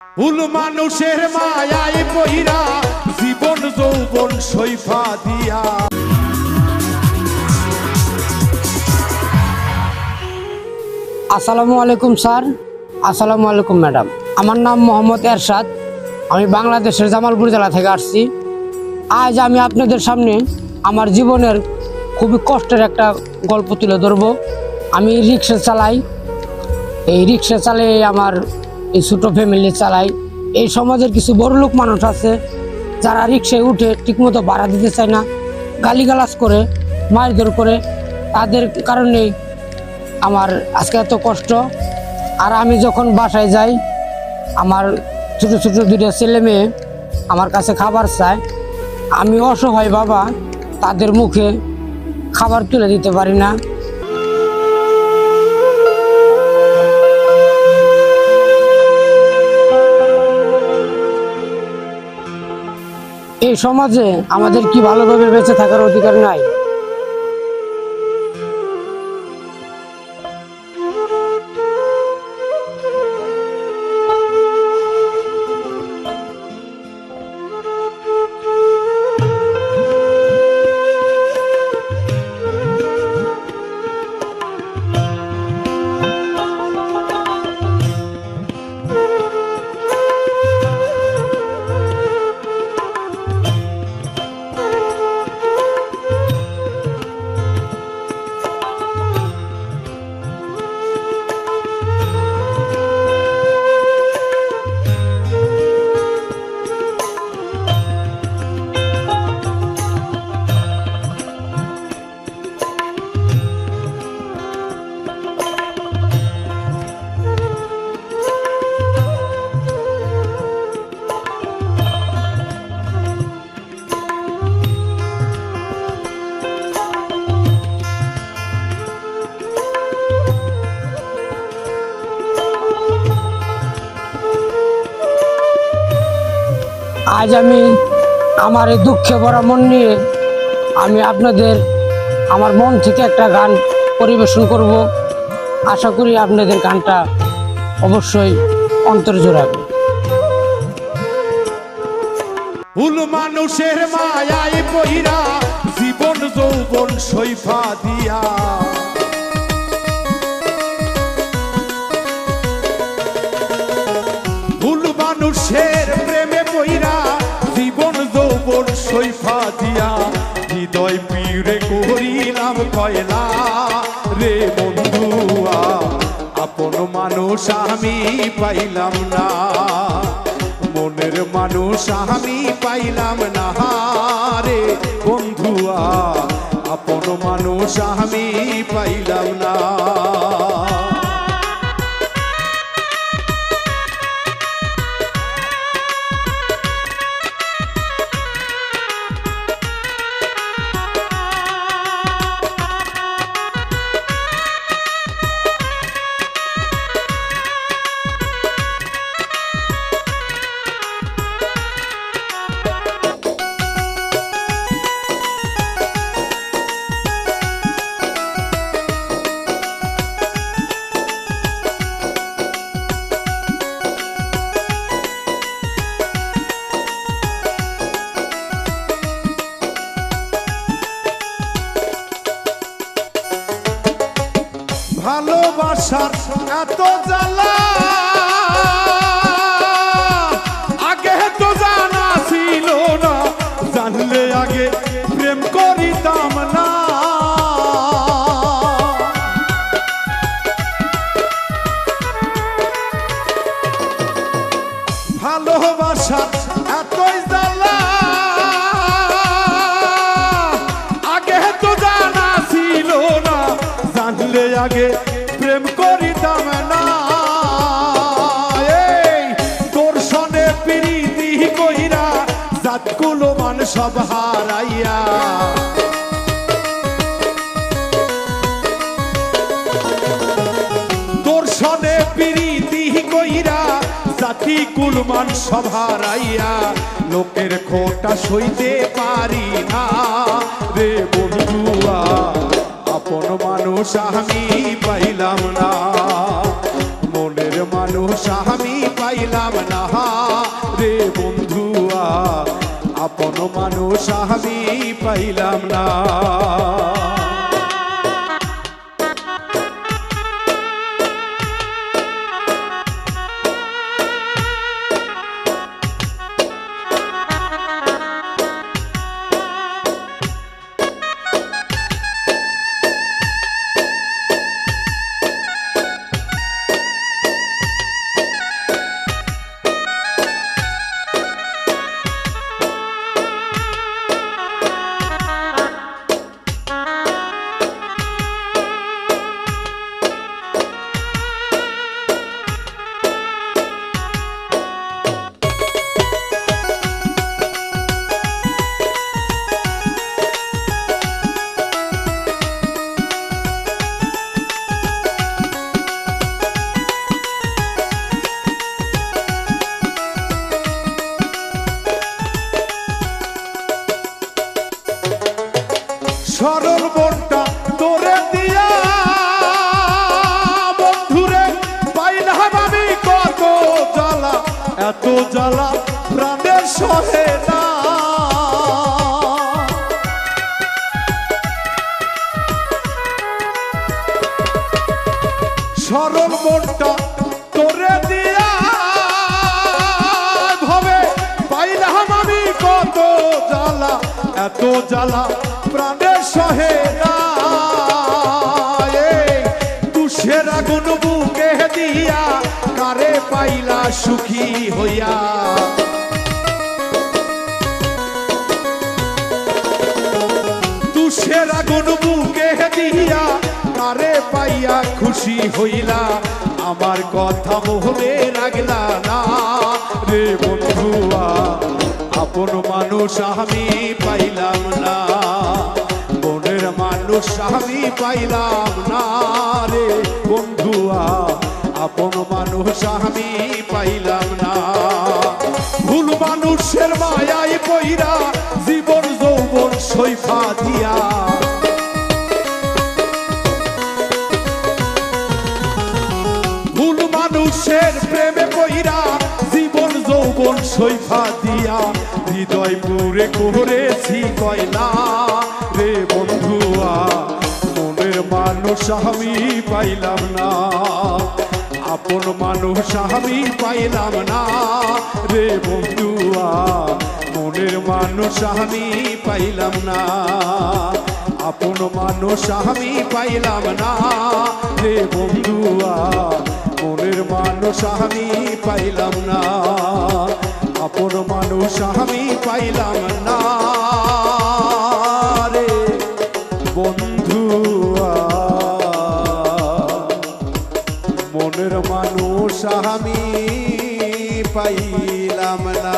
ভুল মানুষের মায়ায় পইরা জীবন যৌবন সইফা দিয়া। আসসালামু আলাইকুম স্যার, আসসালামু আলাইকুম ম্যাডাম। আমার নাম মোহাম্মদ এরশাদ, আমি বাংলাদেশের জামালপুর জেলা থেকে আসছি। আজ আমি আপনাদের সামনে আমার জীবনের খুবই কষ্টের একটা গল্প তুলে ধরব। আমি রিক্সা চালাই, এই রিক্সা চালিয়ে আমার এই ছোটো ফ্যামিলি চালাই। এই সমাজের কিছু বড়লোক মানুষ আছে যারা রিক্সায় উঠে ঠিকমতো ভাড়া দিতে চায় না, গালিগালাজ করে, মারধর করে। তাদের কারণেই আমার আজকে এত কষ্ট। আর আমি যখন বাসায় যাই, আমার ছোটো ছোটো দুটো ছেলে মেয়ে আমার কাছে খাবার চায়। আমি অসহায় বাবা, তাদের মুখে খাবার তুলে দিতে পারি না। এই সমাজে আমাদের কি ভালোভাবে বেঁচে থাকার অধিকার নাই? আজ আমি আমার এই দুঃখে ভরা মন নিয়ে আমি আপনাদের আমার মন থেকে একটা গান পরিবেশন করব। আশা করি আপনাদের গানটা অবশ্যই অন্তর জোড়াবে। ভুল মানুষের মায়ায় পইরা জীবন যৌবন সইফা দিয়া। ভুল মানুষের প্রেমে পইরা জীবন যৌবন সইফা দিয়া। হৃদয় পীড়ে করিলাম কয়লা রে বন্ধুয়া, আপন মানুষ আমি পাইলাম না, মনের মানুষ আমি পাইলাম না রে বন্ধুয়া, আপন মানুষ আমি পাইলাম না। ভালোবাসার এত জ্বালা আগে তো জানা ছিল না, জানলে আগে প্রেম করিতাম না। ভালোবাসার এতই জ্বালা আগে তো জানা ছিল না, জানলে আগে প্রেম করিতাম না। এই দর্শনে প্রীতি কইরা জাতগুলো মান সব হারাইয়া। দর্শনে প্রীতি কইরা জাতি কুলমান সব হারাইয়া। লোকের খোটা সইতে পারি না রে বন্ধুয়া, আপন মানুষ আমি পাইলাম না, মনের মানুষ আমি পাইলাম না। রে বন্ধুয়া আপন মানুষ আমি পাইলাম না। সরল মনটা তোরে দিয়া বন্ধুরে পাইলাম আমি কত জ্বালা, এত জ্বালা প্রাণের সহে না। সরল মনটা তোরে দিয়া ভাবে পাইলাম আমি কত জ্বালা, এত জ্বালা প্রাণের সহে না। তুষের আগুন বুকে দিয়া কারে পাইলা সুখী হইয়া, তুষের আগুন বুকে দিয়া কারে পাইয়া খুশি হইলা, আমার কথা মোহনে রাখলা না রে বন্ধুয়া আপন মানুষ আমি পাইলাম না, মনের মানুষ আমি পাইলাম না রে বন্ধুয়া আপন মানুষ আমি পাইলাম না। ভুল মানুষের মায়ায় পইরা জীবন যৌবন সৈফা দিয়া, ভুল মানুষের প্রেমে পইরা জীবন যৌবন সৈফা দিয়া, হৃদয় পুরে করেছি কয়লা রে বন্ধুয়া মনের মানুষ আমি পাইলাম না, আপন মানুষ আমি পাইলাম না রে বন্ধুয়া মনের মানুষ আমি পাইলাম না, আপন মানুষ আমি পাইলাম না রে বন্ধুয়া মনের মানুষ আমি পাইলাম না, আপন মানুষ আমি পাইলাম না রে বন্ধুয়া মনের মানুষ আমি পাইলাম না।